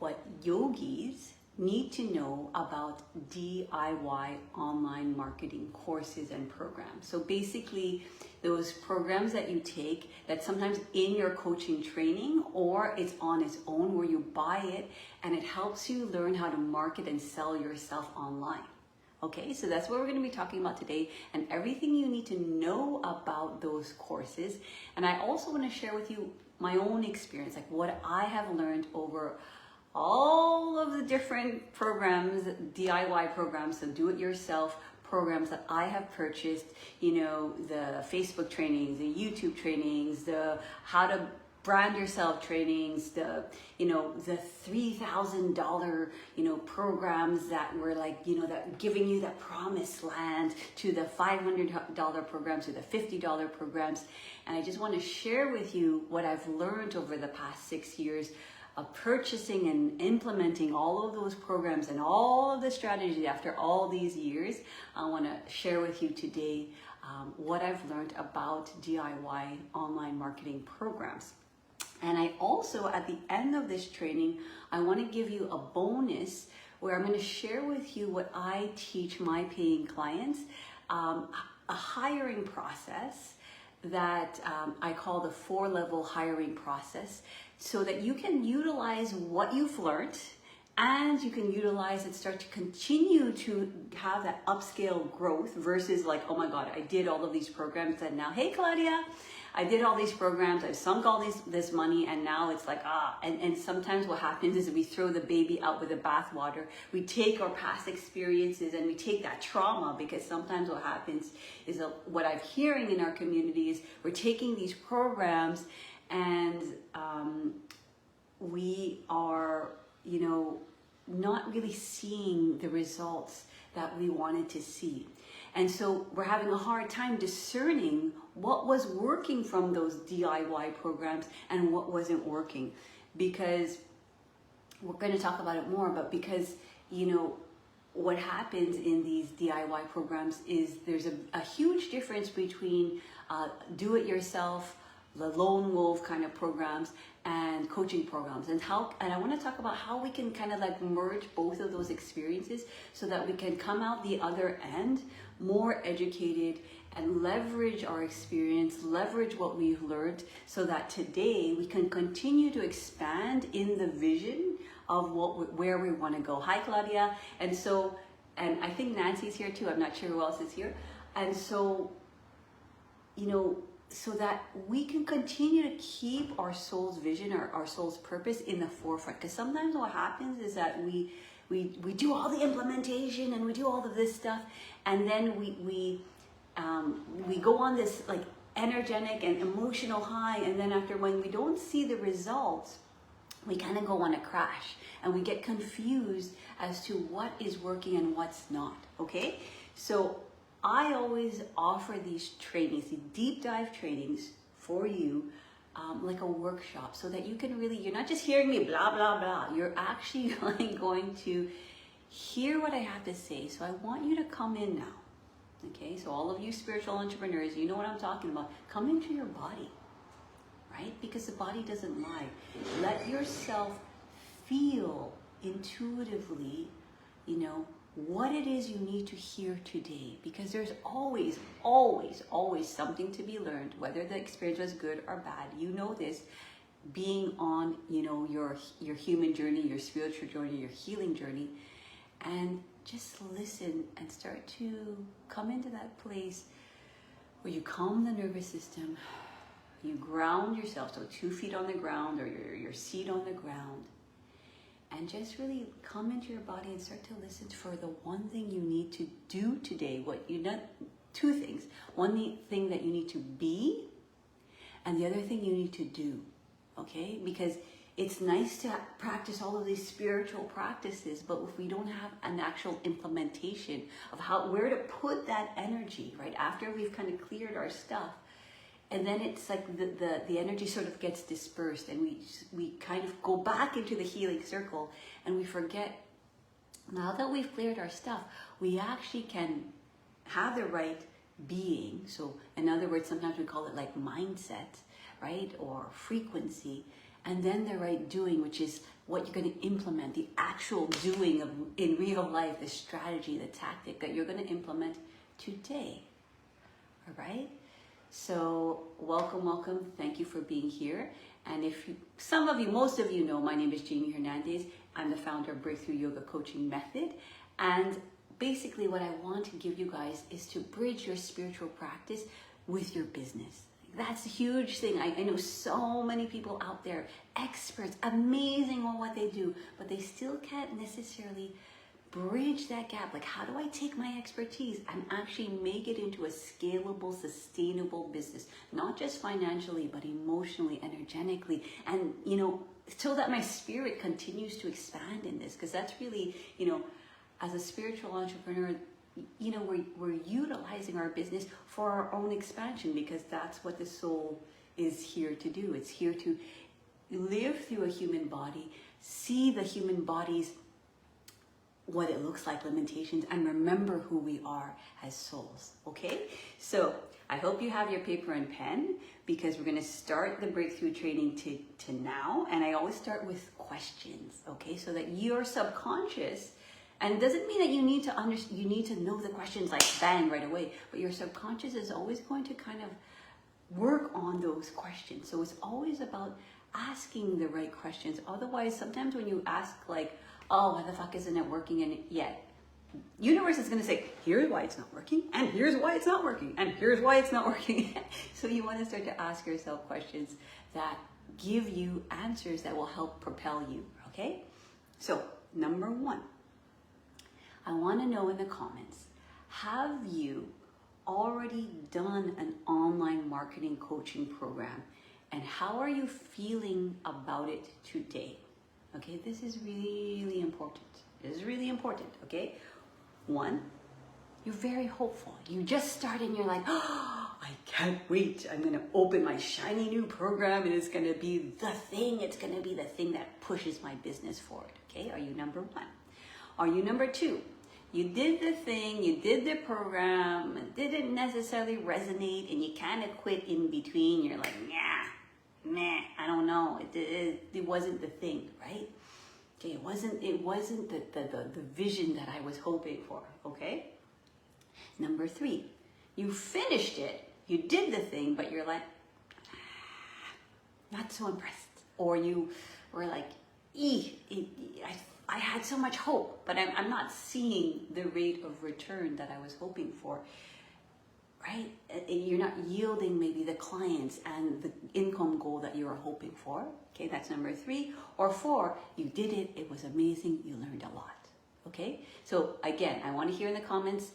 what yogis need to know about DIY online marketing courses and programs. So basically, those programs that you take that sometimes in your coaching training, or it's on its own where you buy it and it helps you learn how to market and sell yourself online. Okay, so that's what we're going to be talking about today, and everything you need to know about those courses. And I also want to share with you my own experience, like what I have learned over all of the different programs, DIY programs, so do-it-yourself programs that I have purchased, you know, the Facebook trainings, the YouTube trainings, the how to brand yourself trainings, the, you know, the $3,000, you know, programs that were like, you know, that giving you that promised land, to the $500 programs, to the $50 programs. And I just want to share with you what I've learned over the past 6 years of purchasing and implementing all of those programs and all of the strategies after all these years. I want to share with you today what I've learned about DIY online marketing programs. And I also, at the end of this training, I want to give you a bonus where I'm going to share with you what I teach my paying clients, a hiring process that I call the 4-level hiring process, so that you can utilize what you've learned and you can utilize and start to continue to have that upscale growth versus like, oh my God, I did all of these programs and now, hey Claudia, I did all these programs, I've sunk all this money, and now it's like, and sometimes what happens is we throw the baby out with the bathwater. We take our past experiences and we take that trauma, because sometimes what happens is what I'm hearing in our community is we're taking these programs and we are, you know, not really seeing the results that we wanted to see. And so we're having a hard time discerning what was working from those DIY programs and what wasn't working, because we're going to talk about it more, but because, you know, what happens in these DIY programs is there's a huge difference between do-it-yourself, the lone wolf kind of programs, and coaching programs, and I want to talk about how we can kind of like merge both of those experiences so that we can come out the other end more educated and leverage our experience, leverage what we've learned, so that today we can continue to expand in the vision of where we want to go. Hi Claudia. And so, and I think Nancy's here too, I'm not sure who else is here. And so, you know, so that we can continue to keep our soul's vision, or our soul's purpose in the forefront. Because sometimes what happens is that we do all the implementation and we do all of this stuff, and then we go on this like energetic and emotional high, and then after, when we don't see the results, we kind of go on a crash and we get confused as to what is working and what's not. Okay, so I always offer these trainings, the deep dive trainings for you, like a workshop, so that you can really, you're not just hearing me blah, blah, blah. You're actually going to hear what I have to say. So I want you to come in now. Okay, so all of you spiritual entrepreneurs, you know what I'm talking about. Come into your body, right? Because the body doesn't lie. Let yourself feel intuitively, you know, what it is you need to hear today, because there's always, always, always something to be learned, whether the experience was good or bad. You know this, being on, you know, your human journey, your spiritual journey, your healing journey, and just listen and start to come into that place where you calm the nervous system, you ground yourself, so 2 feet on the ground or your seat on the ground, and just really come into your body and start to listen for the one thing you need to do today. What you not, 2 things. One thing that you need to be, and the other thing you need to do. Okay? Because it's nice to practice all of these spiritual practices, but if we don't have an actual implementation of where to put that energy, right? After we've kind of cleared our stuff, and then it's like the energy sort of gets dispersed, and we kind of go back into the healing circle, and we forget, now that we've cleared our stuff, we actually can have the right being. So in other words, sometimes we call it like mindset, right? Or frequency. and then the right doing, which is what you're going to implement, the actual doing of in real life, the strategy, the tactic that you're going to implement today. All right? So welcome, welcome. Thank you for being here. And if you, some of you, most of you know, my name is Jamie Hernandez. I'm the founder of Breakthrough Yoga Coaching Method. And basically what I want to give you guys is to bridge your spiritual practice with your business. That's a huge thing. I know so many people out there, experts, amazing on what they do, but they still can't necessarily bridge that gap. Like, how do I take my expertise and actually make it into a scalable, sustainable business? Not just financially, but emotionally, energetically, and, you know, so that my spirit continues to expand in this. Because that's really, you know, as a spiritual entrepreneur, you know, we're utilizing our business for our own expansion, because that's what the soul is here to do. It's here to live through a human body, see the human body's, what it looks like, limitations, and remember who we are as souls, okay? So I hope you have your paper and pen, because we're gonna start the breakthrough training to now, and I always start with questions, okay? So that your subconscious, and it doesn't mean that you need to you need to know the questions like bang right away, but your subconscious is always going to kind of work on those questions. So it's always about asking the right questions. Otherwise, sometimes when you ask like, oh, why the fuck isn't it working yet? Universe is going to say, here's why it's not working, and here's why it's not working, and here's why it's not working. So you want to start to ask yourself questions that give you answers that will help propel you, okay? So number one, I want to know in the comments, have you already done an online marketing coaching program, and how are you feeling about it today? Okay, this is really important. This is really important, okay? One, you're very hopeful. You just started and you're like, oh, I can't wait. I'm gonna open my shiny new program and it's gonna be the thing. It's gonna be the thing that pushes my business forward, okay? Are you number one? Are you number two? You did the thing, you did the program, it didn't necessarily resonate, and you kind of quit in between. You're like, nah, I don't know. It wasn't the thing, right? Okay, it wasn't the vision that I was hoping for, okay? Number three, you finished it, you did the thing, but you're like, not so impressed. Or you were like, I had so much hope, but I'm not seeing the rate of return that I was hoping for, right? You're not yielding maybe the clients and the income goal that you were hoping for. Okay, that's number three. Or four, you did it, it was amazing, you learned a lot. Okay, so again, I want to hear in the comments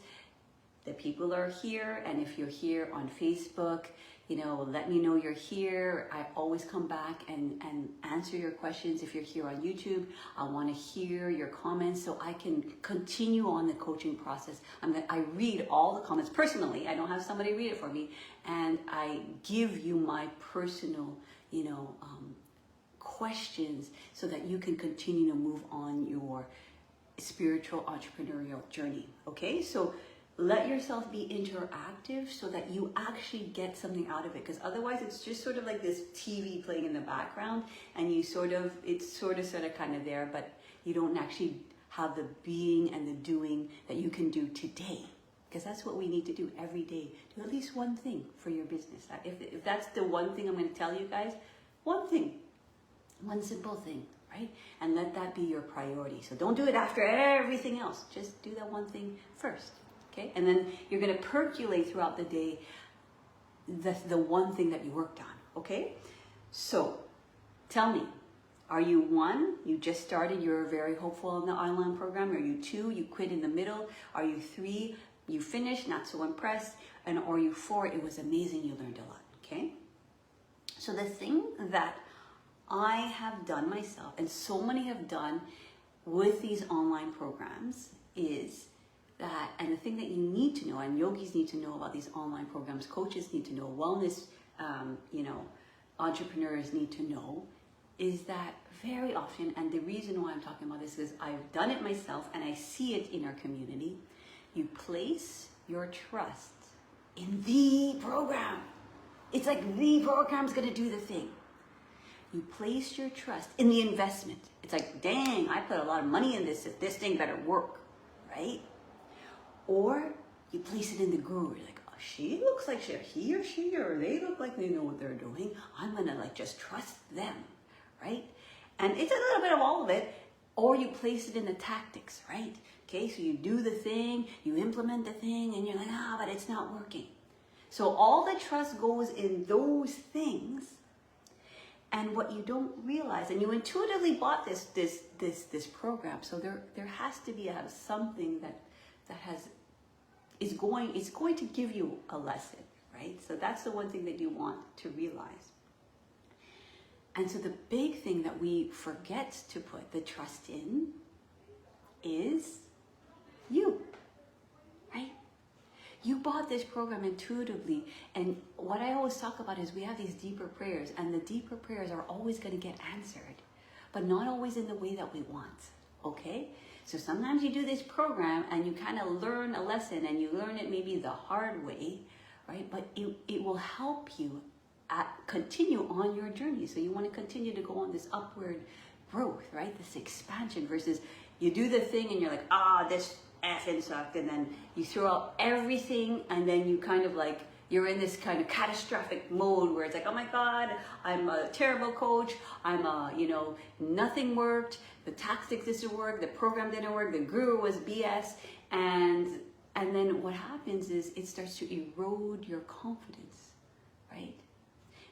that people are here, and if you're here on Facebook, you know, let me know you're here. I always come back and answer your questions. If you're here on YouTube, I want to hear your comments so I can continue on the coaching process. I read all the comments personally. I don't have somebody read it for me, and I give you my personal, you know, questions so that you can continue to move on your spiritual entrepreneurial journey. Okay, so let yourself be interactive so that you actually get something out of it, because otherwise it's just sort of like this TV playing in the background, and you it's sort of kind of there, but you don't actually have the being and the doing that you can do today, because that's what we need to do every day. Do at least one thing for your business. If that's the one thing I'm going to tell you guys, one thing, one simple thing, right? And let that be your priority. So don't do it after everything else. Just do that one thing first. Okay, and then you're going to percolate throughout the day the one thing that you worked on. Okay, so tell me, are you one, you just started, you're very hopeful in the online program? Are you two, you quit in the middle? Are you three, you finished, not so impressed? And are you four, it was amazing, you learned a lot? Okay, so the thing that I have done myself, and so many have done with these online programs, is that, and the thing that you need to know, and yogis need to know about these online programs, coaches need to know, wellness, you know, entrepreneurs need to know, is that very often, and the reason why I'm talking about this is I've done it myself and I see it in our community, you place your trust in the program. It's like the program's gonna do the thing. You place your trust in the investment. It's like, dang, I put a lot of money in this. This thing better work, right? Or you place it in the guru. You're like, oh, he or she, or they look like they know what they're doing. I'm gonna like just trust them, right? And it's a little bit of all of it. Or you place it in the tactics, right? Okay, so you do the thing, you implement the thing, and you're like, but it's not working. So all the trust goes in those things. And what you don't realize, and you intuitively bought this program, so there has to be something it's going to give you a lesson, right? So that's the one thing that you want to realize. And so the big thing that we forget to put the trust in is you, right? You bought this program intuitively, and what I always talk about is we have these deeper prayers, and the deeper prayers are always going to get answered, but not always in the way that we want, okay? So sometimes you do this program and you kind of learn a lesson, and you learn it maybe the hard way, right? But it will help you continue on your journey. So you want to continue to go on this upward growth, right? This expansion versus you do the thing and you're like, this effing sucked, and then you throw out everything, and then you kind of like, you're in this kind of catastrophic mode where it's like, oh my God, I'm a terrible coach. Nothing worked. The tactics didn't work. The program didn't work. The guru was BS. And then what happens is it starts to erode your confidence, right?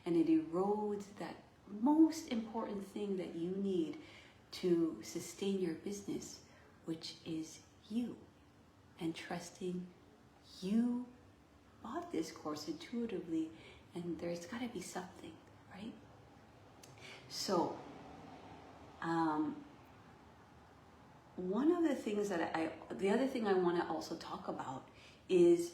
And it erodes that most important thing that you need to sustain your business, which is you, and trusting you bought this course intuitively, and there's got to be something, right? So one of the things the other thing I want to also talk about is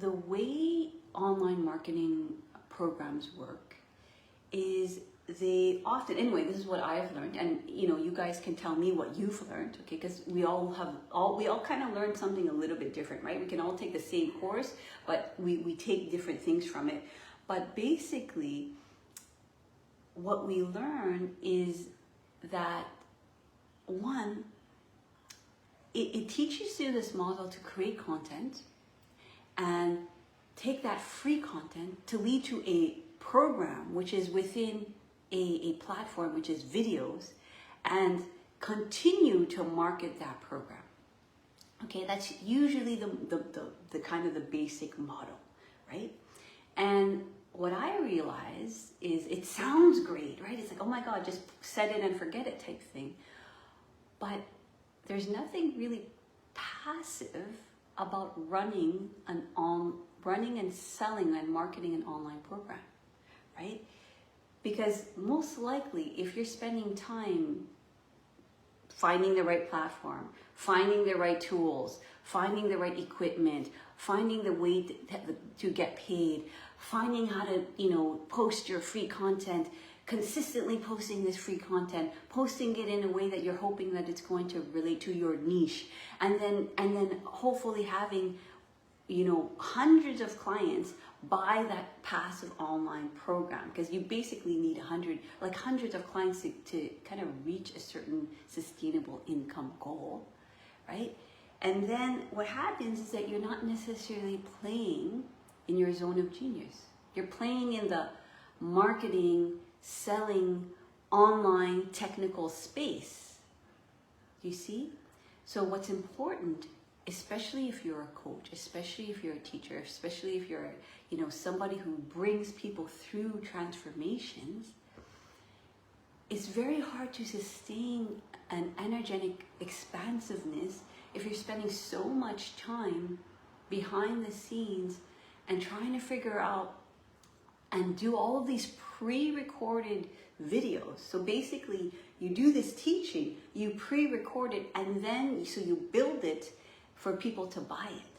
the way online marketing programs work is they often, anyway, this is what I've learned, and you guys can tell me what you've learned, okay? Because we all kind of learn something a little bit different, right? We can all take the same course, but we take different things from it. But basically, what we learn is that one, it teaches you this model to create content and take that free content to lead to a program which is within a platform, which is videos, and continue to market that program. Okay, that's usually the kind of the basic model, right? And what I realize is it sounds great, right? It's like, oh my God, just set it and forget it type thing. But there's nothing really passive about running and selling and marketing an online program, right? Because most likely, if you're spending time finding the right platform, finding the right tools, finding the right equipment, finding the way to get paid, finding how to, post your free content, consistently posting this free content, posting it in a way that you're hoping that it's going to relate to your niche, and then hopefully having, hundreds of clients buy that passive online program, because you basically need hundreds of clients to kind of reach a certain sustainable income goal, right? And then what happens is that you're not necessarily playing in your zone of genius. You're playing in the marketing, selling, online technical space. You see? So what's important, especially if you're a coach, especially if you're a teacher, especially if you're, somebody who brings people through transformations, it's very hard to sustain an energetic expansiveness if you're spending so much time behind the scenes and trying to figure out and do all of these pre-recorded videos. So basically, you do this teaching, you pre-record it, and then so you build it for people to buy it.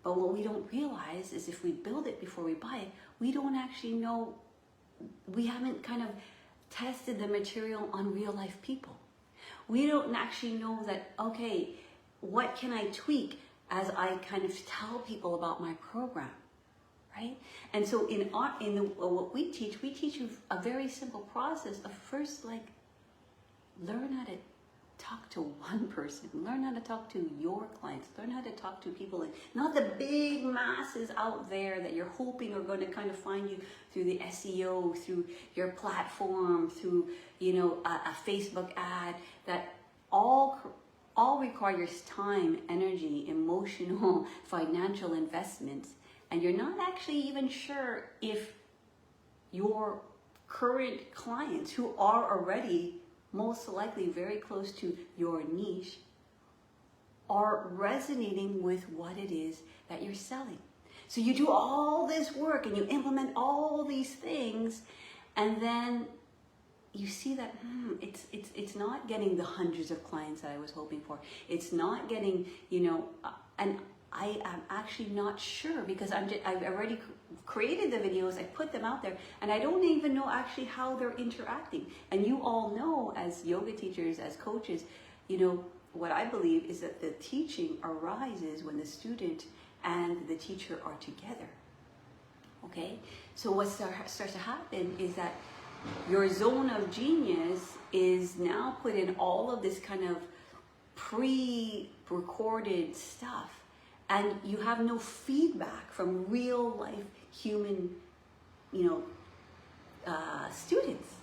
But what we don't realize is if we build it before we buy it, we don't actually know, we haven't kind of tested the material on real life people. We don't actually know that, okay, what can I tweak as I kind of tell people about my program, right? And so what we teach you a very simple process of first, like, learn how to talk to one person, learn how to talk to your clients, learn how to talk to people, not the big masses out there that you're hoping are going to kind of find you through the SEO, through your platform, through, you know, a Facebook ad, that all requires time, energy, emotional, financial investments, and you're not actually even sure if your current clients, who are already most likely very close to your niche, are resonating with what it is that you're selling. So you do all this work and you implement all these things, and then you see that it's not getting the hundreds of clients that I was hoping for. It's not getting, you know, and I am actually not sure, because I've already created the videos, I put them out there, and I don't even know actually how they're interacting. And you all know, as yoga teachers, as coaches, you know, what I believe is that the teaching arises when the student and the teacher are together. Okay? So what starts to happen is that your zone of genius is now put in all of this kind of pre-recorded stuff, and you have no feedback from real life human, you know, students,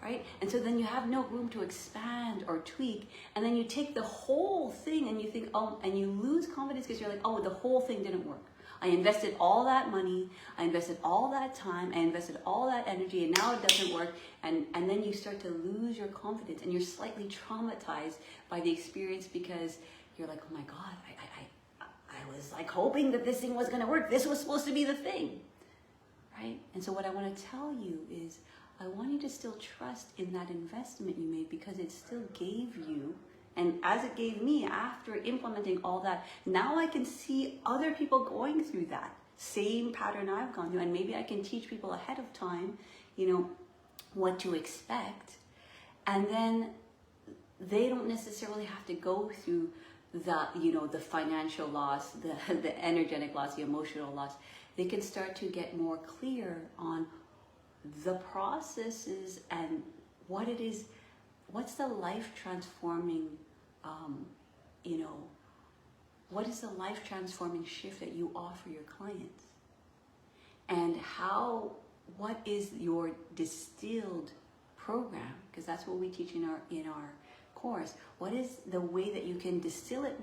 right? And so then you have no room to expand or tweak, and then you take the whole thing and you think, oh, and you lose confidence because you're like, oh, the whole thing didn't work. I invested all that money, I invested all that time, I invested all that energy, and now it doesn't work. And then you start to lose your confidence, and you're slightly traumatized by the experience, because you're like, oh my God, I was like hoping that this thing was going to work. This was supposed to be the thing, right? And so what I want to tell you is, I want you to still trust in that investment you made, because it still gave you, and as it gave me after implementing all that, now I can see other people going through that same pattern I've gone through, and maybe I can teach people ahead of time, you know, what to expect. And then they don't necessarily have to go through the, you know, the financial loss, the energetic loss, the emotional loss. They can start to get more clear on the processes and what it is, what's the life transforming, you know, what is the life transforming shift that you offer your clients, and what is your distilled program, because that's what we teach in our course. What is the way that you can distill it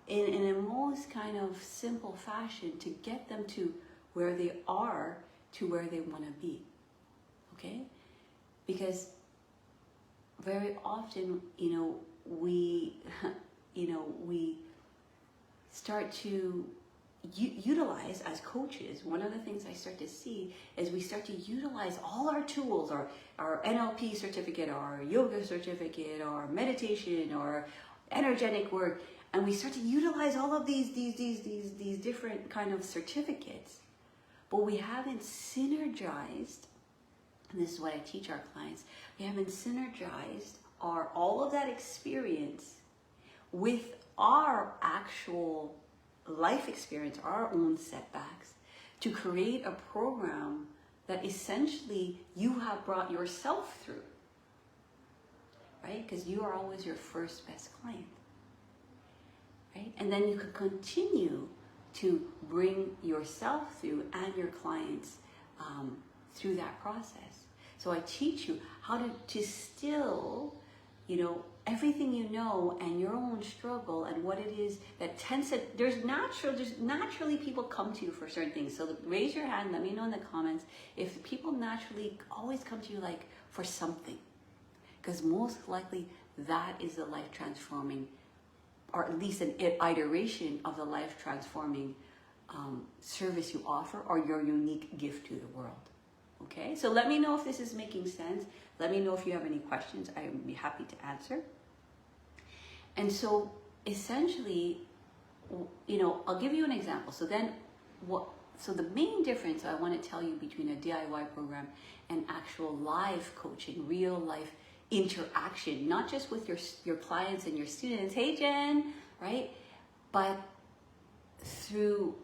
in a most kind of simple fashion to get them to where they are, to where they want to be, okay? Because very often, you know, we start to utilize, as coaches, one of the things I start to see is we start to utilize all our tools, our NLP certificate, our yoga certificate, our meditation, or energetic work, and we start to utilize all of these different kind of certificates, but we haven't synergized, and this is what I teach our clients, we haven't synergized all of that experience with our actual life experience, our own setbacks, to create a program that essentially you have brought yourself through, right? Because you are always your first best client, right? And then you could continue to bring yourself through and your clients through that process. So I teach you how to distill, you know, everything you know and your own struggle and what it is that tends to, there's naturally people come to you for certain things. So raise your hand, let me know in the comments if people naturally always come to you like for something, because most likely that is the life transforming, or at least an iteration of the life transforming service you offer, or your unique gift to the world. Okay, so let me know if this is making sense. Let me know if you have any questions. I would be happy to answer. And so essentially, you know, I'll give you an example. So then so the main difference I want to tell you between a DIY program and actual live coaching, real life interaction, not just with your clients and your students, hey Jen, right? But through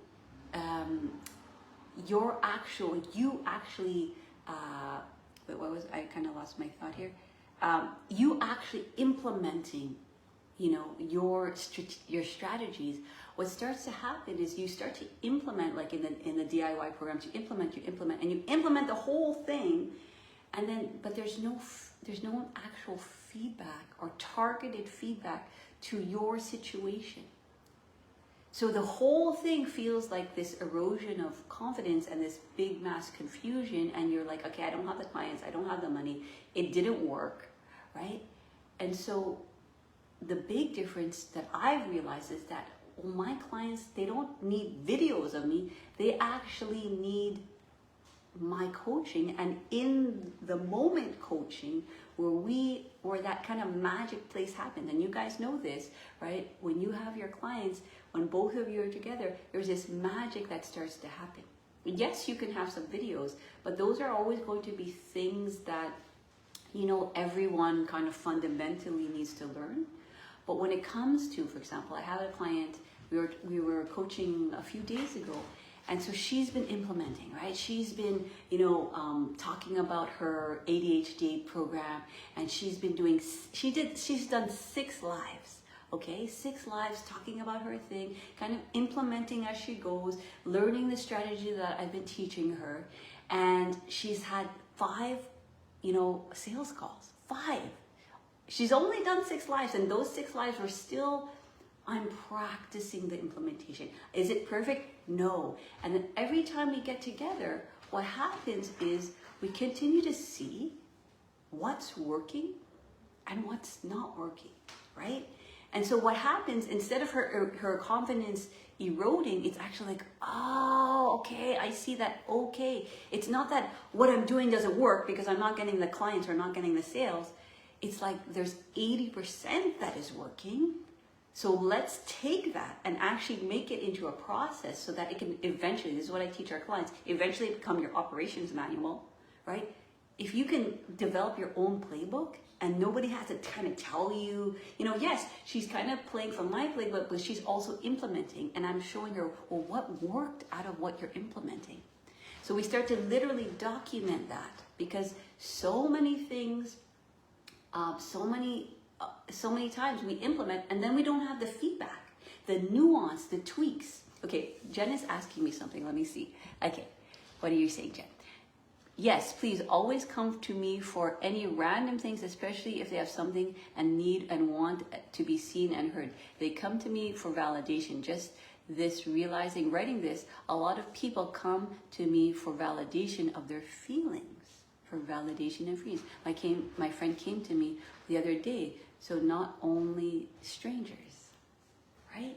you actually, wait, what was, I kind of lost my thought here. You actually implementing, you know, your strategies. What starts to happen is you start to implement, like in the DIY programs, you implement, and you implement the whole thing, and then, but there's no actual feedback or targeted feedback to your situation. So the whole thing feels like this erosion of confidence and this big mass confusion, and you're like, okay, I don't have the clients, I don't have the money, it didn't work, right? And so the big difference that I've realized is that, well, my clients, they don't need videos of me, they actually need my coaching, and in the moment coaching where that kind of magic place happens. And you guys know this, right? When you have your clients, when both of you are together, there's this magic that starts to happen. Yes, you can have some videos, but those are always going to be things that, you know, everyone kind of fundamentally needs to learn. But when it comes to, for example, I have a client, we were coaching a few days ago, and so she's been implementing, right? She's been, you know, talking about her ADHD program, and she's been doing, she's done 6 lives, okay? 6 lives talking about her thing, kind of implementing as she goes, learning the strategy that I've been teaching her, and she's had 5, you know, sales calls, 5. She's only done 6 lives, and those 6 lives were still, I'm practicing the implementation. Is it perfect? No. And then every time we get together, what happens is we continue to see what's working and what's not working, right? And so what happens, instead of her confidence eroding, it's actually like, oh, okay, I see that, okay. It's not that what I'm doing doesn't work because I'm not getting the clients or not getting the sales. It's like there's 80% that is working. So let's take that and actually make it into a process so that it can eventually, this is what I teach our clients, eventually become your operations manual, right? If you can develop your own playbook and nobody has to kind of tell you, you know, yes, she's kind of playing from my playbook, but she's also implementing, and I'm showing her, well, what worked out of what you're implementing. So we start to literally document that, because so many things, so many times we implement and then we don't have the feedback, the nuance, the tweaks. Okay, Jen is asking me something. Let me see. Okay, what are you saying, Jen? Yes, please always come to me for any random things, especially if they have something and need and want to be seen and heard. They come to me for validation. Just this realizing, writing this, a lot of people come to me for validation of their feelings, for validation and feelings. My friend came to me the other day. So not only strangers, right?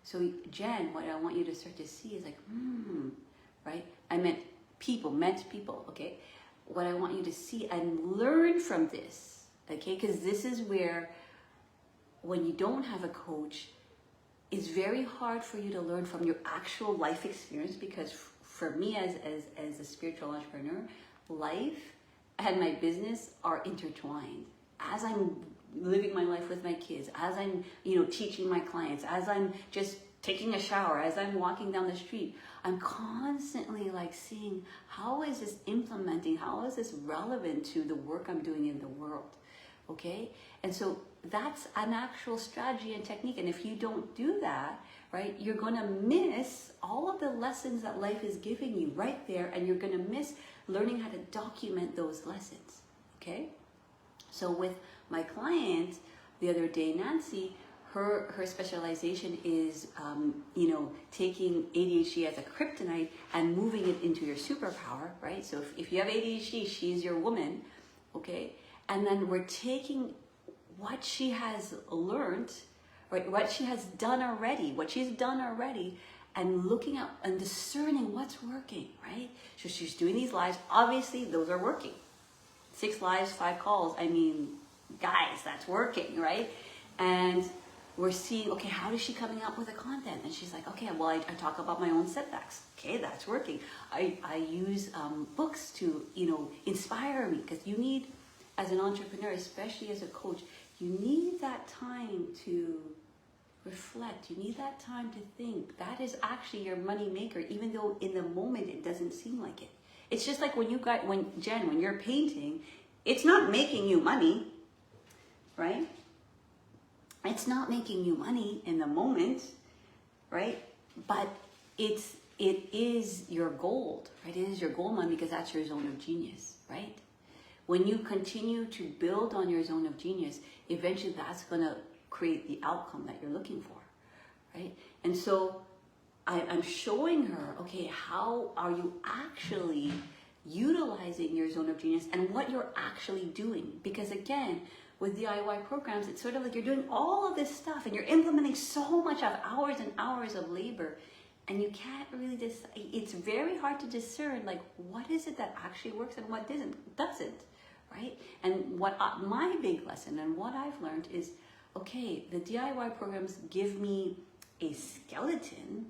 So Jen, what I want you to start to see is like, right? I meant people, okay? What I want you to see and learn from this, okay? Because this is where, when you don't have a coach, it's very hard for you to learn from your actual life experience, because for me as a spiritual entrepreneur, life and my business are intertwined. As I'm living my life with my kids, as I'm, you know, teaching my clients, as I'm just taking a shower, as I'm walking down the street, I'm constantly like seeing, how is this implementing? How is this relevant to the work I'm doing in the world? Okay? And so that's an actual strategy and technique. And if you don't do that, right, you're going to miss all of the lessons that life is giving you right there, and you're going to miss learning how to document those lessons. Okay? So with my client the other day, Nancy, her specialization is, you know, taking ADHD as a kryptonite and moving it into your superpower, right? So if you have ADHD, she's your woman, okay? And then we're taking what she has learned, right? What she has done already, and looking at and discerning what's working, right? So she's doing these lives. Obviously, those are working. 6 lives, 5 calls. I mean, guys, that's working, right? And we're seeing, okay, how is she coming up with the content? And she's like, okay, well, I talk about my own setbacks. Okay, that's working. I use books to, you know, inspire me, because you need, as an entrepreneur, especially as a coach, you need that time to reflect. You need that time to think. That is actually your money maker, even though in the moment it doesn't seem like it. It's just like when you're painting, it's not making you money, right? It's not making you money in the moment, right? But it is your gold, right? It is your gold money because that's your zone of genius, right? When you continue to build on your zone of genius, eventually that's going to create the outcome that you're looking for, right? And so I'm showing her, okay, how are you actually utilizing your zone of genius and what you're actually doing? Because again, with DIY programs, it's sort of like you're doing all of this stuff and you're implementing so much of hours and hours of labor, and you can't really decide. It's very hard to discern, like, what is it that actually works and what doesn't, right? And what my big lesson and what I've learned is, okay, the DIY programs give me a skeleton,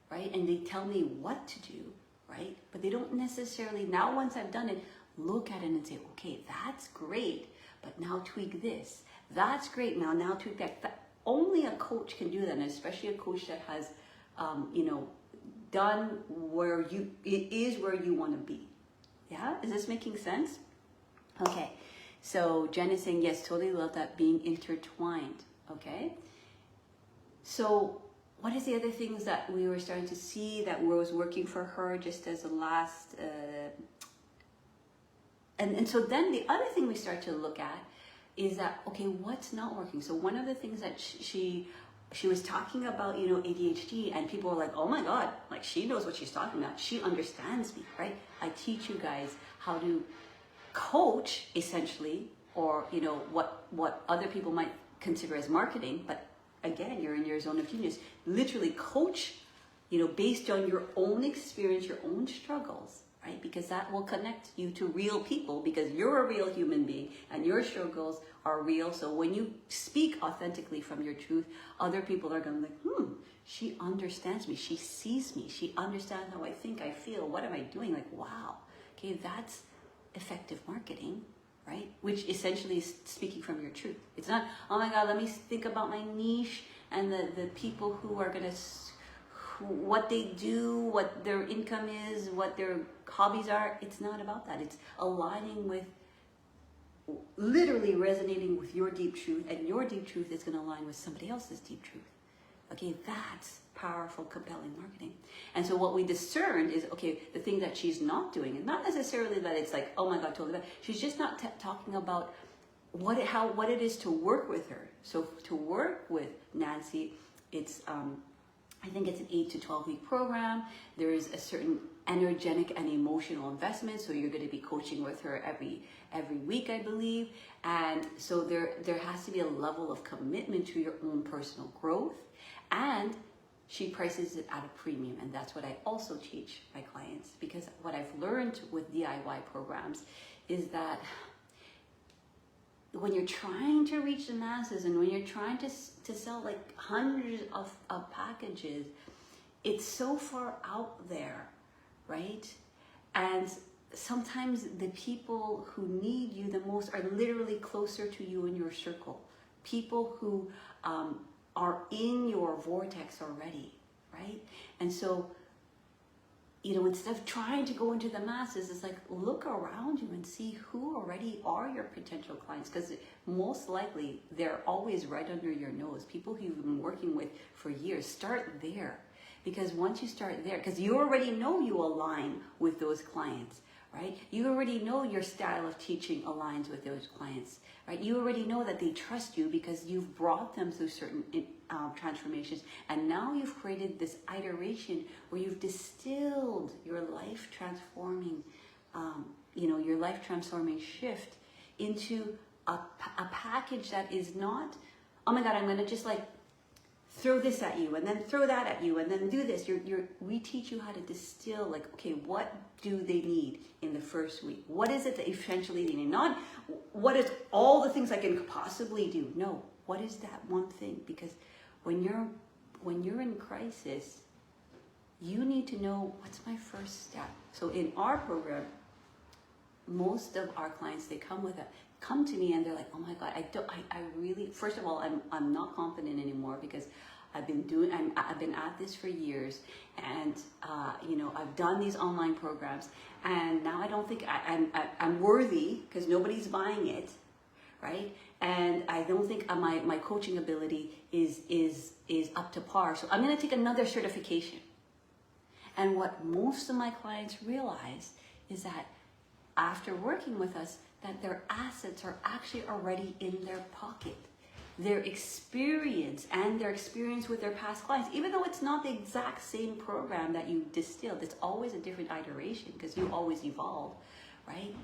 right? And they tell me what to do, right? But they don't necessarily, now once I've done it, look at it and say, okay, that's great, but now tweak this. That's great, now tweak that. Only a coach can do that, and especially a coach that has, done where you want to be. Yeah, is this making sense? Okay, so Jen is saying, yes, totally love that, being intertwined, okay? So what is the other things that we were starting to see that was working for her just as a last, and so then the other thing we start to look at is that, okay, what's not working? So one of the things that she was talking about, ADHD, and people were like, oh my God, like she knows what she's talking about. She understands me, right? I teach you guys how to coach essentially, or, what other people might consider as marketing. But again, you're in your zone of genius. Literally coach, based on your own experience, your own struggles, right? Because that will connect you to real people, because you're a real human being and your struggles are real. So when you speak authentically from your truth, other people are going to be like, she understands me. She sees me. She understands how I think, I feel. What am I doing? Like, wow. Okay, that's effective marketing, right? Which essentially is speaking from your truth. It's not, oh my God, let me think about my niche and the people who are going to, what they do, what their income is, what their hobbies are. It's not about that. It's aligning with, literally resonating with your deep truth, and your deep truth is going to align with somebody else's deep truth. Okay, that's powerful, compelling marketing. And so what we discerned is, okay, the thing that she's not doing, and not necessarily that it's like, oh my God, totally bad. She's just not talking about what it is to work with her. So to work with Nancy, it's I think it's an 8 to 12 week program. There is a certain energetic and emotional investment. So you're going to be coaching with her every week, I believe. And so there has to be a level of commitment to your own personal growth. And she prices it at a premium. And that's what I also teach my clients, because what I've learned with DIY programs is that when you're trying to reach the masses and when you're trying to sell like hundreds of packages, it's so far out there, right? And sometimes the people who need you the most are literally closer to you in your circle. People who are in your vortex already, right? And so, instead of trying to go into the masses, it's like, look around you and see who already are your potential clients, because most likely they're always right under your nose. People who you've been working with for years, start there. Because once you start there, because you already know you align with those clients, right? You already know your style of teaching aligns with those clients, right? You already know that they trust you because you've brought them through certain transformations, and now you've created this iteration where you've distilled your life transforming, your life transforming shift into a package that is not, oh my God, I'm going to just like throw this at you and then throw that at you and then do this. We teach you how to distill, like, okay, what do they need in the first week? What is it that essentially they need? Not what is all the things I can possibly do. No, what is that one thing? Because when you're in crisis, you need to know, what's my first step? So in our program, most of our clients, they come to me and they're like, oh my God, I really, first of all, I'm not confident anymore because I've been at this for years, and I've done these online programs, and now I don't think I'm worthy because nobody's buying it, right? And I don't think my coaching ability is up to par. So I'm going to take another certification. And what most of my clients realize is that after working with us, that their assets are actually already in their pocket. Their experience and their experience with their past clients, even though it's not the exact same program that you distilled, it's always a different iteration because you always evolve, right?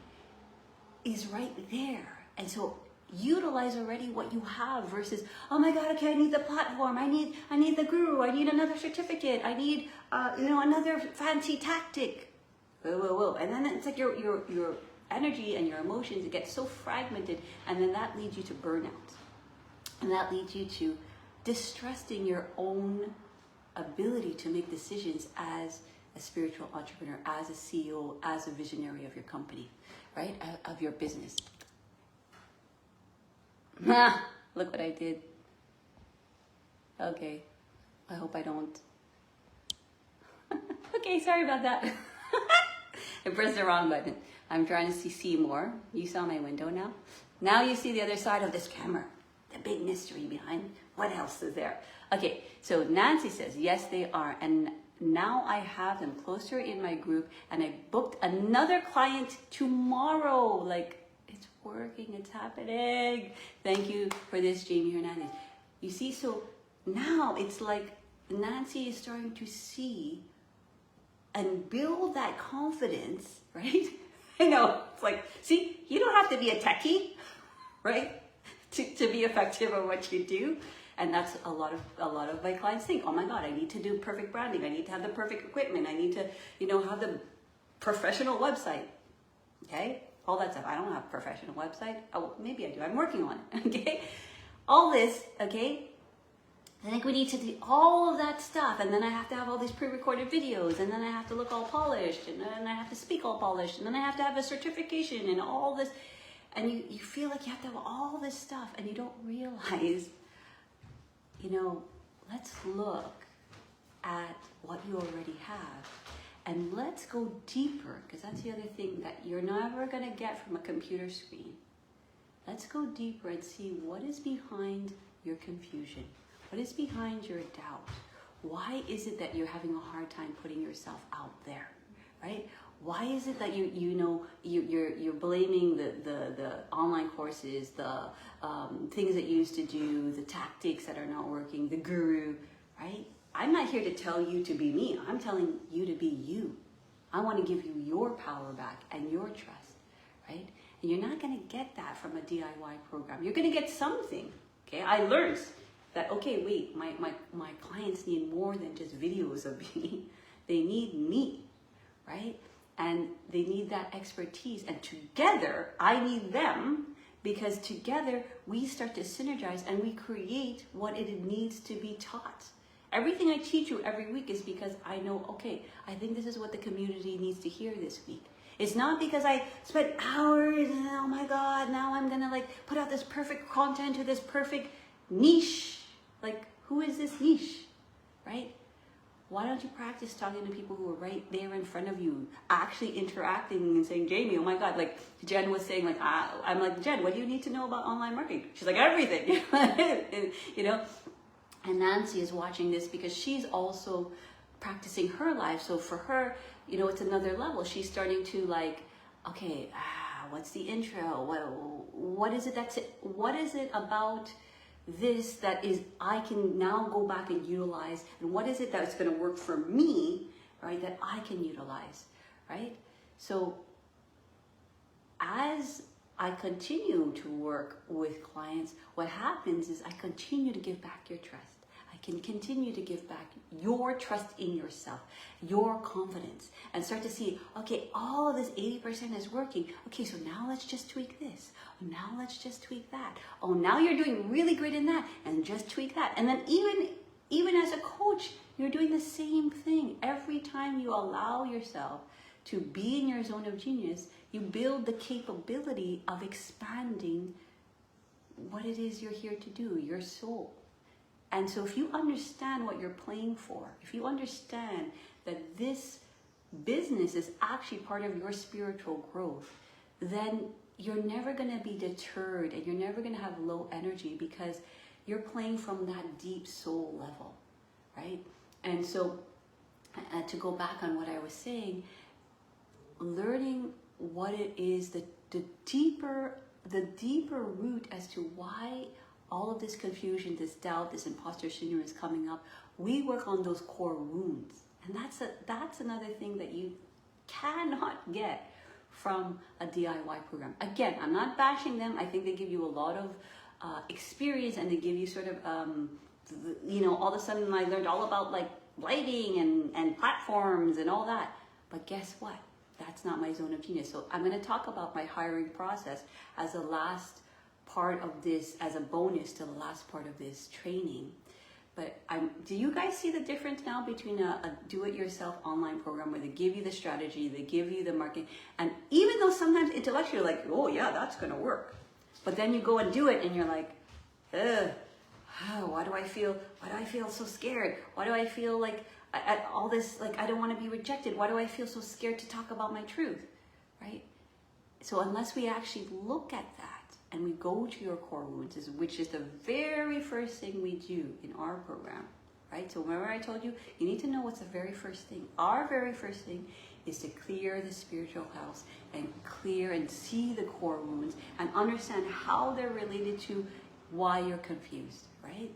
Is right there. And so utilize already what you have versus, oh my God, okay, I need the platform, I need the guru, I need another certificate, I need another fancy tactic. Whoa. And then it's like your energy and your emotions, it gets so fragmented, and then that leads you to burnout. And that leads you to distrusting your own ability to make decisions as a spiritual entrepreneur, as a CEO, as a visionary of your company, right? Of your business. Look what I did. Okay, I hope I don't. Okay, sorry about that. I pressed the wrong button. I'm trying to see more. You saw my window now. Now you see the other side of this camera. The big mystery behind what else is there. Okay, so Nancy says, yes, they are. And now I have them closer in my group, and I booked another client tomorrow. Like, it's working, it's happening. Thank you for this, Jamie Hernandez. You see, so now it's like Nancy is starting to see and build that confidence, right? I know, it's like, see, you don't have to be a techie, right? To be effective at what you do. And that's a lot of my clients think, oh my God, I need to do perfect branding. I need to have the perfect equipment. I need to, have the professional website. Okay? All that stuff. I don't have a professional website. Oh, maybe I do. I'm working on it. Okay? All this, okay? I think we need to do all of that stuff. And then I have to have all these pre-recorded videos. And then I have to look all polished. And then I have to speak all polished. And then I have to have a certification and all this. And you feel like you have to have all this stuff, and you don't realize, let's look at what you already have, and let's go deeper, because that's the other thing that you're never going to get from a computer screen. Let's go deeper and see what is behind your confusion, what is behind your doubt. Why is it that you're having a hard time putting yourself out there, right? Why is it that you're blaming the online courses, the things that you used to do, the tactics that are not working, the guru, right? I'm not here to tell you to be me. I'm telling you to be you. I want to give you your power back and your trust, right? And you're not going to get that from a DIY program. You're going to get something, okay? I learned that, okay, wait, my clients need more than just videos of me. They need me, right? And they need that expertise. And together, I need them, because together we start to synergize and we create what it needs to be taught. Everything I teach you every week is because I know, okay, I think this is what the community needs to hear this week. It's not because I spent hours and oh my God, now I'm gonna put out this perfect content to this perfect niche. Like, who is this niche, right? Why don't you practice talking to people who are right there in front of you, actually interacting and saying, Jamie, oh my God, like Jen was saying, I'm like, Jen, what do you need to know about online marketing? She's like, everything, And Nancy is watching this because she's also practicing her life. So for her, it's another level. She's starting to okay, what's the intro? What is it about this that is I can now go back and utilize, and what is it that's going to work for me, right, that I can utilize, right? So as I continue to work with clients, what happens is I continue to give back your trust. I can continue to give back your trust in yourself, your confidence, and start to see, okay, all of this 80% is working. Okay, so now let's just tweak this. Now let's just tweak that. Oh, now you're doing really great in that, and just tweak that. And then even as a coach, you're doing the same thing. Every time you allow yourself to be in your zone of genius, you build the capability of expanding what it is you're here to do, your soul. And so if you understand what you're playing for, if you understand that this business is actually part of your spiritual growth, then you're never going to be deterred and you're never going to have low energy because you're playing from that deep soul level, right? And so to go back on what I was saying, learning what it is, the deeper root as to why all of this confusion, this doubt, this imposter syndrome is coming up, we work on those core wounds. And that's another thing that you cannot get from a DIY program. Again, I'm not bashing them. I think they give you a lot of experience, and they give you sort of, all of a sudden I learned all about like lighting and platforms and all that. But guess what? That's not my zone of genius. So I'm going to talk about my hiring process as a last part of this, as a bonus to the last part of this training. But do you guys see the difference now between a do-it-yourself online program where they give you the strategy, they give you the marketing, and even though sometimes intellectually you're like, oh yeah, that's going to work. But then you go and do it and you're like, ugh, why do I feel so scared? Why do I feel like all this, like I don't want to be rejected? Why do I feel so scared to talk about my truth, right? So unless we actually look at that and we go to your core wounds, which is the very first thing we do in our program, right? So remember I told you, you need to know what's the very first thing. Our very first thing is to clear the spiritual house and clear and see the core wounds and understand how they're related to why you're confused, right?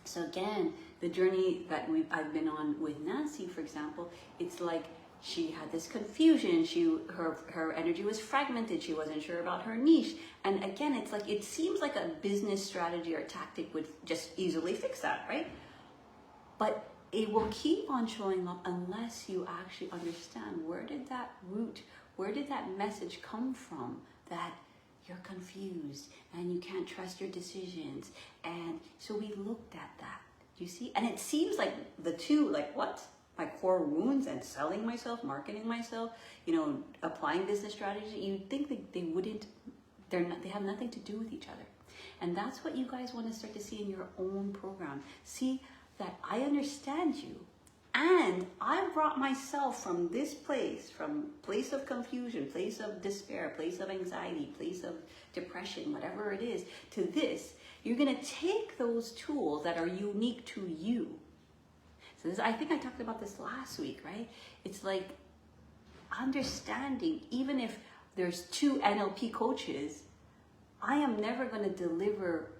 So again, the journey that I've been on with Nancy, for example, it's like she had this confusion. Her energy was fragmented. She wasn't sure about her niche. And again, it's like, it seems like a business strategy or tactic would just easily fix that, right? But it will keep on showing up unless you actually understand where did that message come from, that you're confused and you can't trust your decisions. And so we looked at that, you see? And it seems like the two, like what? My core wounds and selling myself, marketing myself, applying business strategy, you'd think that they have nothing to do with each other. And that's what you guys want to start to see in your own program. See that I understand you, and I brought myself from this place, from place of confusion, place of despair, place of anxiety, place of depression, whatever it is, to this. You're going to take those tools that are unique to you. So I think I talked about this last week, right? It's like understanding, even if there's 2 NLP coaches, I am never going to deliver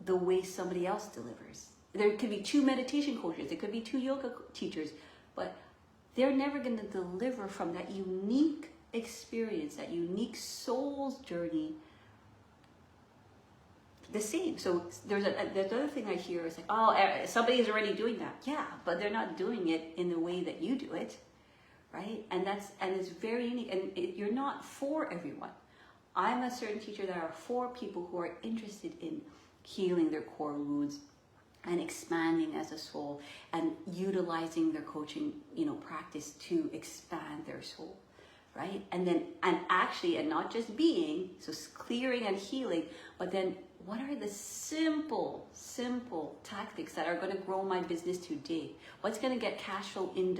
the way somebody else delivers. There could be 2 meditation coaches, there could be 2 yoga teachers, but they're never going to deliver from that unique experience, that unique soul's journey the same. So there's another thing I hear is like, oh, somebody's already doing that. Yeah, but they're not doing it in the way that you do it, right? And it's very unique. And you're not for everyone. I'm a certain teacher that are for people who are interested in healing their core wounds and expanding as a soul and utilizing their coaching, practice to expand their soul, right? And not just being, so clearing and healing, but then what are the simple tactics that are going to grow my business today? What's going to get cash flow in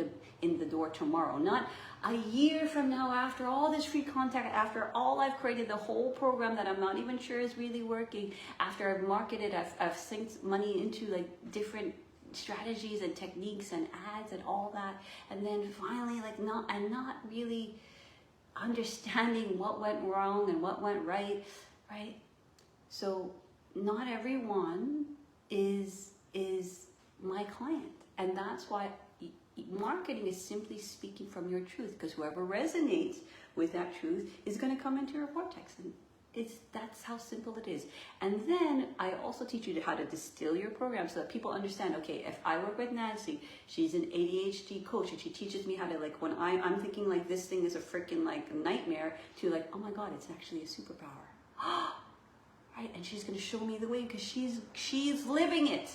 the door tomorrow? Not a year from now, after all this free contact, after all I've created, the whole program that I'm not even sure is really working, after I've marketed, I've synced money into like different strategies and techniques and ads and all that, and then finally I'm not really understanding what went wrong and what went right? So not everyone is my client, and that's why marketing is simply speaking from your truth, because whoever resonates with that truth is going to come into your vortex, and that's how simple it is. And then I also teach you how to distill your program so that people understand, okay, if I work with Nancy, she's an ADHD coach, and she teaches me how to, like, when I'm thinking like this thing is a freaking like nightmare, to like, oh my God, it's actually a superpower. Right? And she's going to show me the way because she's living it,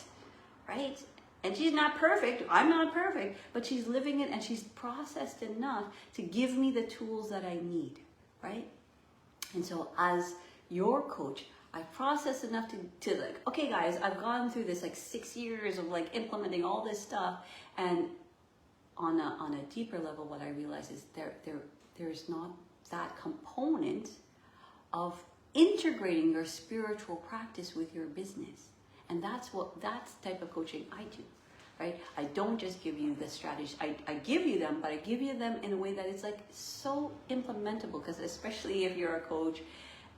right? And she's not perfect. I'm not perfect, but she's living it, and she's processed enough to give me the tools that I need, right? And so as your coach, I've processed enough to like, okay guys, I've gone through this like 6 years of like implementing all this stuff, and on a deeper level, what I realize is there's not that component of integrating your spiritual practice with your business. And that's the type of coaching I do, right? I don't just give you the strategies. I give you them, but I give you them in a way that it's like so implementable, because especially if you're a coach,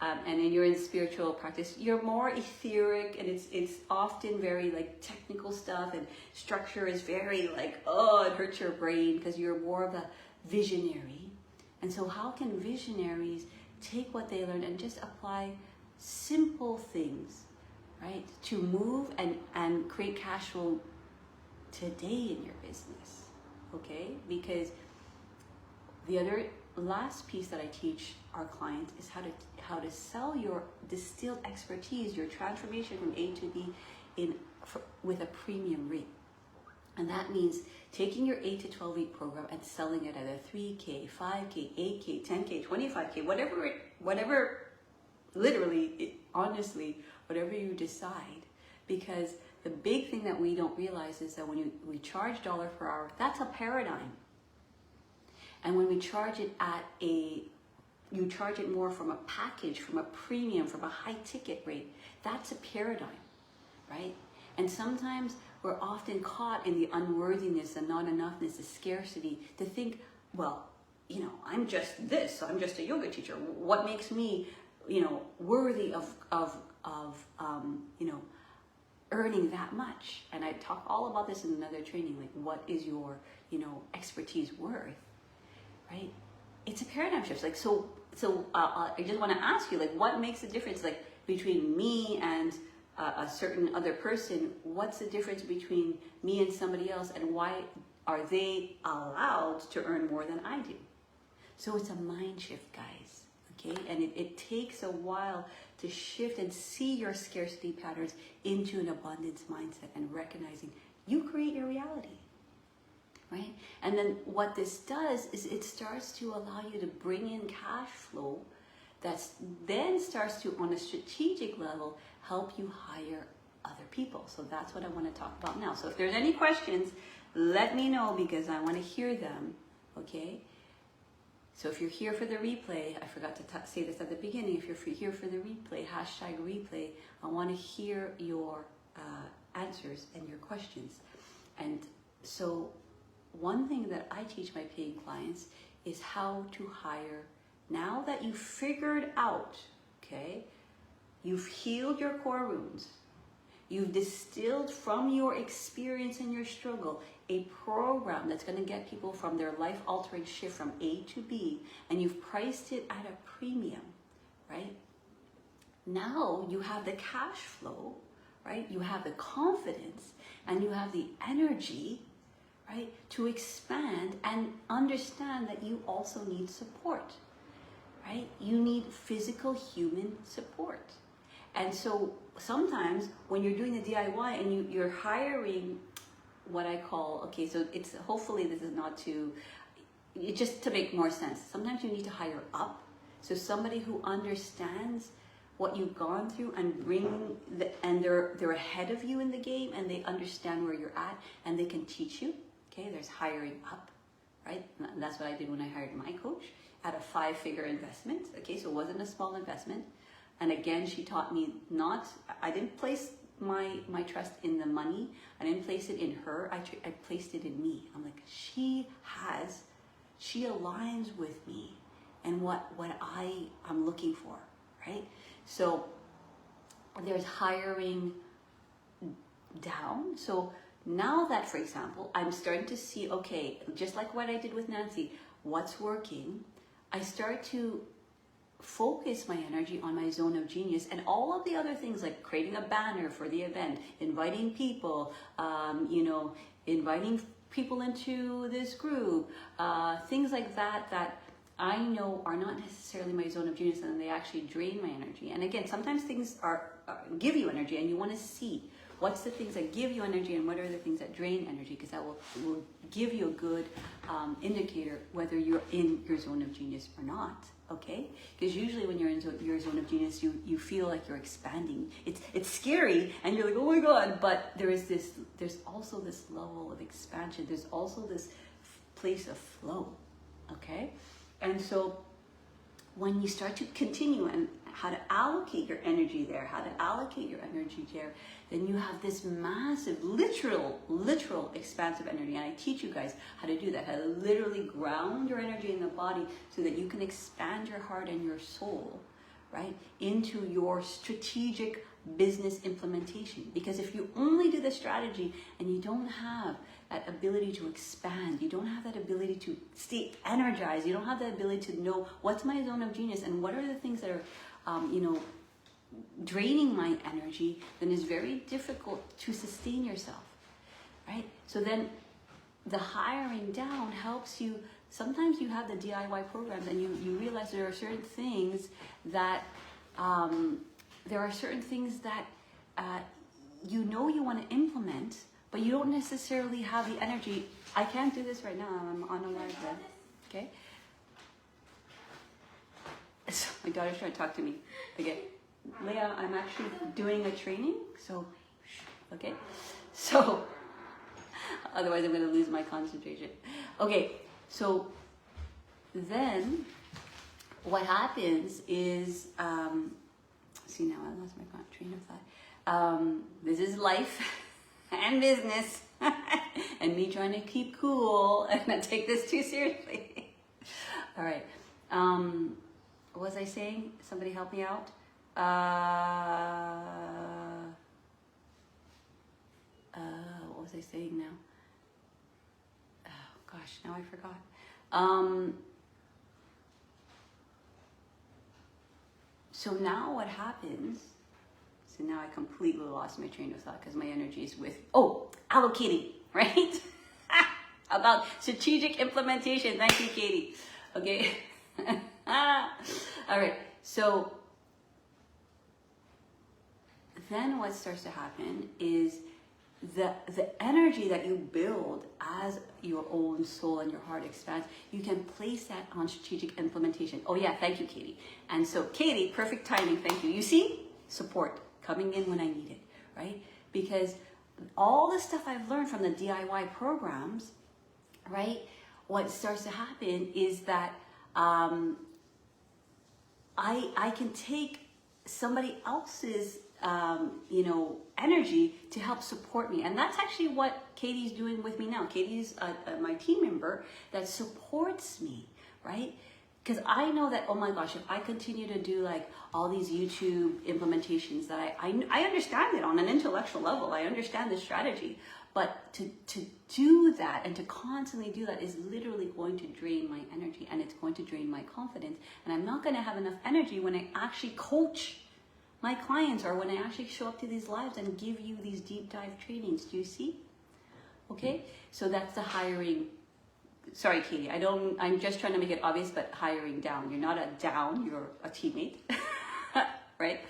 and then you're in spiritual practice, you're more etheric, and it's often very like technical stuff, and structure is very like, oh, it hurts your brain because you're more of a visionary. And so how can visionaries take what they learned and just apply simple things, right, to move and create cash flow today in your business, okay? Because the last piece that I teach our clients is how to sell your distilled expertise, your transformation from A to B with a premium rate. And that means taking your 8 to 12 week program and selling it at a 3K, 5K, 8K, 10K, 25K, whatever, literally, honestly, whatever you decide. Because the big thing that we don't realize is that when we charge dollar per hour, that's a paradigm. And when we charge it you charge it more from a package, from a premium, from a high ticket rate, that's a paradigm, right? And sometimes we're often caught in the unworthiness, the not enoughness, the scarcity, to think, well, you know, I'm just this, I'm just a yoga teacher. What makes me, you know, worthy of you know, earning that much? And I talk all about this in another training, like what is your, you know, expertise worth, right? It's a paradigm shift. Like, so I just want to ask you, like, what makes the difference, like, between me and a certain other person? What's the difference between me and somebody else, and why are they allowed to earn more than I do? So it's a mind shift, guys, okay? And it takes a while to shift and see your scarcity patterns into an abundance mindset, and recognizing you create your reality, right? And then what this does is it starts to allow you to bring in cash flow that then starts to, on a strategic level, help you hire other people. So that's what I want to talk about now. So if there's any questions, let me know, because I want to hear them, okay? So if you're here for the replay, I forgot to say this at the beginning, if you're here for the replay, #replay, I want to hear your answers and your questions. And so one thing that I teach my paying clients is how to hire. Now that you've figured out, okay, you've healed your core wounds, you've distilled from your experience and your struggle a program that's going to get people from their life-altering shift from A to B, and you've priced it at a premium, right? Now you have the cash flow, right? You have the confidence, and you have the energy, right, to expand and understand that you also need support, right? You need physical human support. And so sometimes when you're doing the DIY and you're hiring what I call, okay, so it's, hopefully this is not too, just to make more sense. Sometimes you need to hire up. So somebody who understands what you've gone through and they're ahead of you in the game, and they understand where you're at, and they can teach you. Okay, there's hiring up, right? And that's what I did when I hired my coach at a 5-figure investment. Okay, so it wasn't a small investment. And again, she taught me I didn't place my trust in the money. I didn't place it in her. I placed it in me. I'm like, she aligns with me and what I'm looking for, right? So there's hiring down. So now that, for example, I'm starting to see, okay, just like what I did with Nancy, what's working, I start to focus my energy on my zone of genius and all of the other things, like creating a banner for the event, inviting people, inviting people into this group, things like that I know are not necessarily my zone of genius, and they actually drain my energy. And again, sometimes things give you energy, and you want to see what's the things that give you energy and what are the things that drain energy, because that will give you a good indicator whether you're in your zone of genius or not. Okay, because usually when you're in your zone of genius, you feel like you're expanding. It's scary, and you're like, oh my god. But there's also this level of expansion. There's also this place of flow. Okay, and so when you start to continue and how to allocate your energy there, then you have this massive, literal expansive energy. And I teach you guys how to do that, how to literally ground your energy in the body so that you can expand your heart and your soul, right, into your strategic business implementation. Because if you only do the strategy and you don't have that ability to expand, you don't have that ability to stay energized, you don't have that ability to know what's my zone of genius and what are the things that are draining my energy, then it's very difficult to sustain yourself, right? So then the hiring down helps you. Sometimes you have the DIY programs and you realize there are certain things that you want to implement, but you don't necessarily have the energy. I can't do this right now. I'm on a live then. Okay. So my daughter's trying to talk to me. Okay, Leah, I'm actually doing a training. So, okay. So, otherwise I'm going to lose my concentration. Okay. So then what happens is, see, now I lost my train of thought. This is life and business and me trying to keep cool and not take this too seriously. All right. What was I saying? Somebody help me out. What was I saying now? Oh gosh, now I forgot. So now what happens? So now I completely lost my train of thought because my energy is with, allocating, right? About strategic implementation. Thank you, Katie. Okay. All right. So then what starts to happen is the energy that you build as your own soul and your heart expands, you can place that on strategic implementation. Oh yeah, thank you, Katie. And so Katie, perfect timing, thank you. You see, support coming in when I need it, right? Because all the stuff I've learned from the DIY programs, right? What starts to happen is that I can take somebody else's energy to help support me. And that's actually what Katie's doing with me now. Katie's my team member that supports me, right? Because I know that, oh my gosh, if I continue to do like all these YouTube implementations that I understand it on an intellectual level, I understand the strategy, but to do that and to constantly do that is literally going to drain my energy and it's going to drain my confidence. And I'm not going to have enough energy when I actually coach my clients or when I actually show up to these lives and give you these deep dive trainings. Do you see? Okay, so that's the hiring. Sorry, Katie, I'm just trying to make it obvious, but hiring down. You're not a down, you're a teammate, right?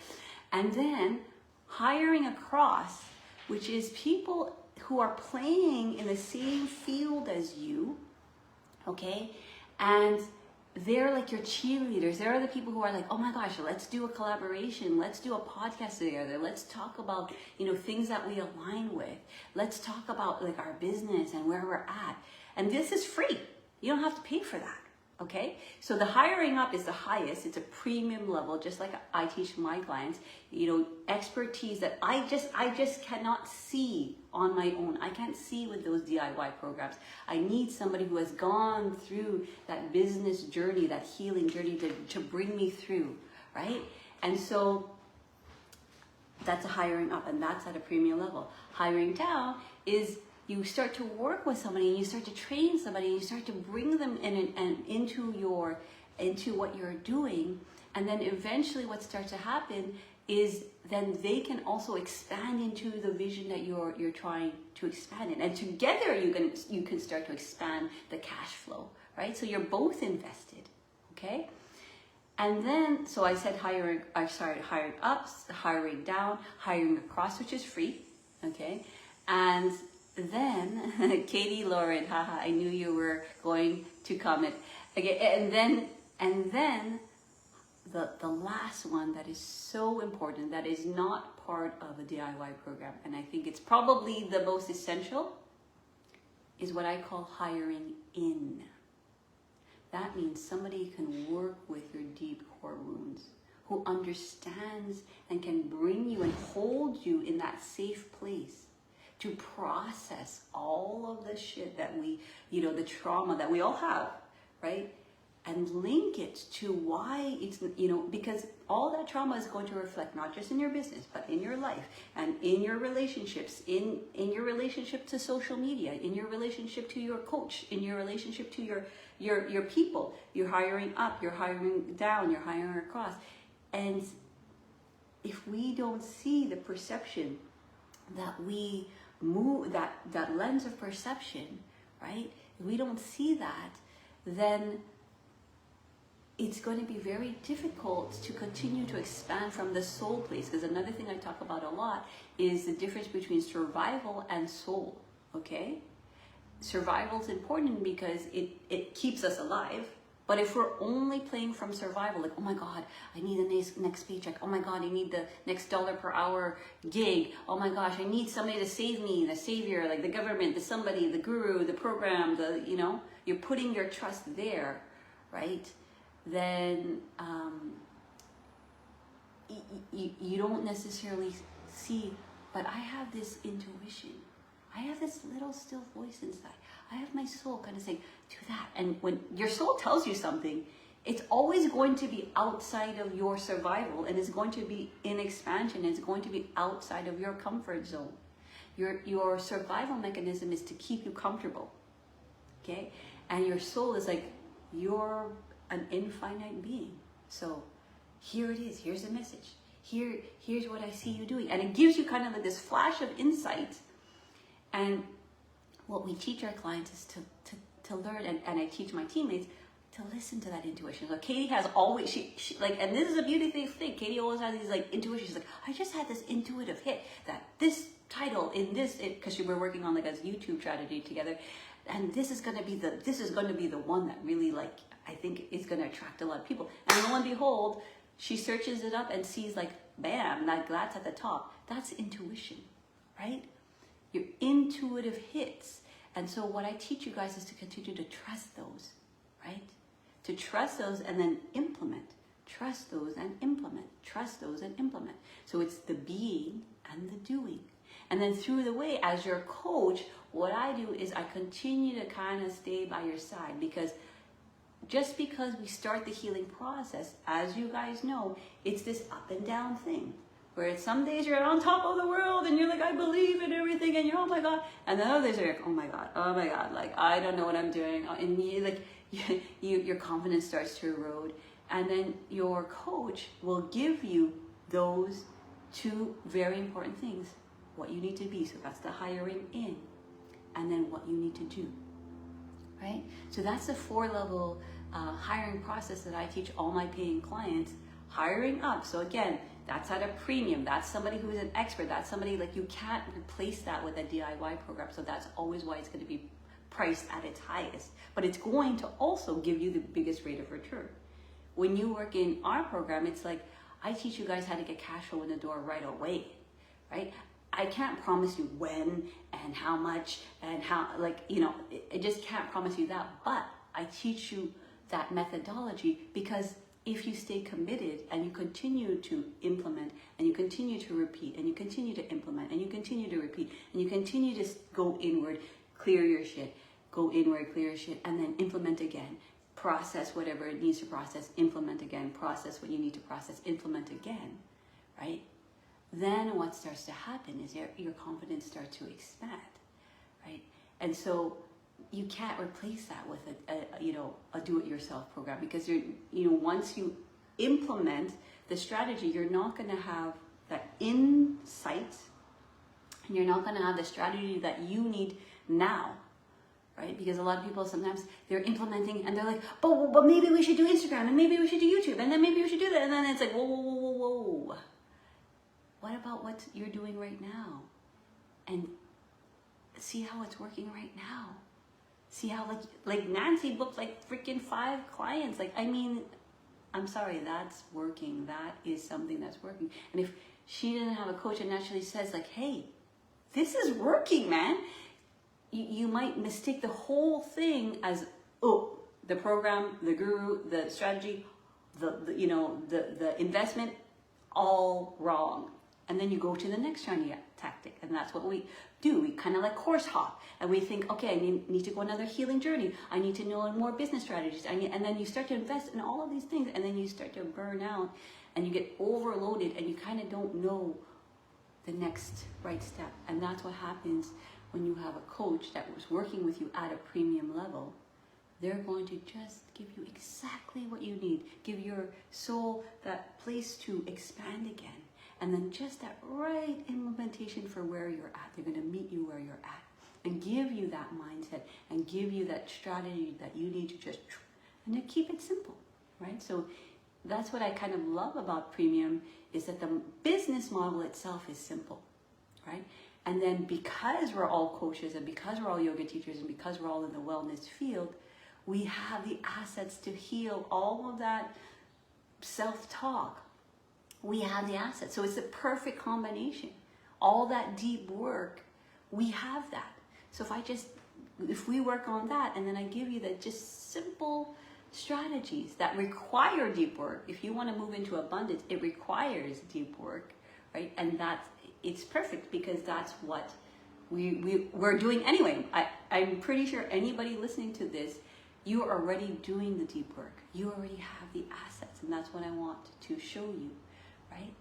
And then hiring across, which is people who are playing in the same field as you, okay? And they're like your cheerleaders. They're the people who are like, oh my gosh, let's do a collaboration. Let's do a podcast together. Let's talk about, things that we align with. Let's talk about like our business and where we're at. And this is free. You don't have to pay for that, okay? So the hiring up is the highest. It's a premium level, just like I teach my clients, expertise that I just cannot see on my own. I can't see with those DIY programs. I need somebody who has gone through that business journey, that healing journey to bring me through, right? And so that's a hiring up, and that's at a premium level. Hiring down is you start to work with somebody and you start to train somebody and you start to bring them in and into what you're doing. And then eventually what starts to happen is then they can also expand into the vision that you're trying to expand in. And together you can start to expand the cash flow, right? So you're both invested, okay? And then, so I said I started hiring up, hiring down, hiring across, which is free, okay? And then, Katie Lauren, haha, I knew you were going to comment. Okay, and then the last one that is so important, that is not part of a DIY program, and I think it's probably the most essential, is what I call hiring in. That means somebody can work with your deep core wounds, who understands and can bring you and hold you in that safe place to process all of the shit that we, the trauma that we all have, right? And link it to why it's, because all that trauma is going to reflect not just in your business, but in your life and in your relationships, in your relationship to social media, in your relationship to your coach, in your relationship to your people. You're hiring up, you're hiring down, you're hiring across. And if we don't see the perception that we move, that lens of perception, right? If we don't see that, then it's going to be very difficult to continue to expand from the soul place. Because another thing I talk about a lot is the difference between survival and soul, okay? Survival is important because it keeps us alive. But if we're only playing from survival, like, oh my God, I need the next paycheck. Oh my God, I need the next dollar per hour gig. Oh my gosh, I need somebody to save me, the savior, like the government, the somebody, the guru, the program, you're putting your trust there, right? Then you don't necessarily see, but I have this intuition. I have this little still voice inside. I have my soul kind of saying, do that. And when your soul tells you something, it's always going to be outside of your survival, and it's going to be in expansion. It's going to be outside of your comfort zone. Your survival mechanism is to keep you comfortable, okay? And your soul is like, you're an infinite being. So here it is. Here's the message. Here's what I see you doing. And it gives you kind of like this flash of insight. And what we teach our clients is to learn, and I teach my teammates to listen to that intuition. So Katie has always, she like, and this is a beautiful thing. Katie always has these like intuitions. She's like, I just had this intuitive hit that this title in this, because we're working on like a YouTube strategy together, and this is going to be the one that really, like, I think is going to attract a lot of people. And lo and behold, she searches it up and sees like, bam, like that's at the top. That's intuition, right? Your intuitive hits. And so what I teach you guys is to continue to trust those, right? To trust those and then implement. Trust those and implement. Trust those and implement. So it's the being and the doing. And then through the way, as your coach, what I do is I continue to kind of stay by your side, because just because we start the healing process, as you guys know, it's this up and down thing. Where some days you're on top of the world and you're like, I believe in everything, and you're, oh my God. And then other days you're like, oh my God, like I don't know what I'm doing. And your confidence starts to erode. And then your coach will give you those two very important things. What you need to be, so that's the hiring in. And then what you need to do, right? So that's the 4-level hiring process that I teach all my paying clients. Hiring up, so again, that's at a premium. That's somebody who is an expert. That's somebody, like, you can't replace that with a DIY program. So that's always why it's going to be priced at its highest. But it's going to also give you the biggest rate of return. When you work in our program, it's like, I teach you guys how to get cash flow in the door right away, right? I can't promise you when and how much and how, like, I just can't promise you that. But I teach you that methodology, because if you stay committed and you continue to implement and you continue to repeat and you continue to implement and you continue to repeat and you continue to go inward, clear your shit, go inward, clear your shit, and then implement again, process whatever it needs to process, implement again, process what you need to process, implement again, right? Then what starts to happen is your confidence starts to expand, right? And so you can't replace that with a do-it-yourself program, because once you implement the strategy, you're not going to have that insight, and you're not going to have the strategy that you need now, right? Because a lot of people sometimes they're implementing and they're like, but maybe we should do Instagram and maybe we should do YouTube and then maybe we should do that. And then it's like, whoa. What about what you're doing right now? And see how it's working right now. See how like Nancy booked like freaking 5 clients. Like, I mean, I'm sorry, that's working. That is something that's working. And if she didn't have a coach that naturally says like, hey, this is working, man. You might mistake the whole thing as, oh, the program, the guru, the strategy, the investment, all wrong. And then you go to the next shiny tactic. And that's what we do. We kind of like course hop. And we think, okay, I need to go another healing journey. I need to know more business strategies. And then you start to invest in all of these things. And then you start to burn out. And you get overloaded. And you kind of don't know the next right step. And that's what happens when you have a coach that was working with you at a premium level. They're going to just give you exactly what you need. Give your soul that place to expand again. And then just that right implementation for where you're at. They're going to meet you where you're at and give you that mindset and give you that strategy that you need to just, and to keep it simple, right? So that's what I kind of love about premium, is that the business model itself is simple, right? And then because we're all coaches and because we're all yoga teachers and because we're all in the wellness field, we have the assets to heal all of that self-talk. We have the assets. So it's the perfect combination. All that deep work, we have that. So if we work on that and then I give you the just simple strategies that require deep work. If you want to move into abundance, it requires deep work, right? And it's perfect because that's what we're doing anyway. I'm pretty sure anybody listening to this, you are already doing the deep work. You already have the assets, and that's what I want to show you, right?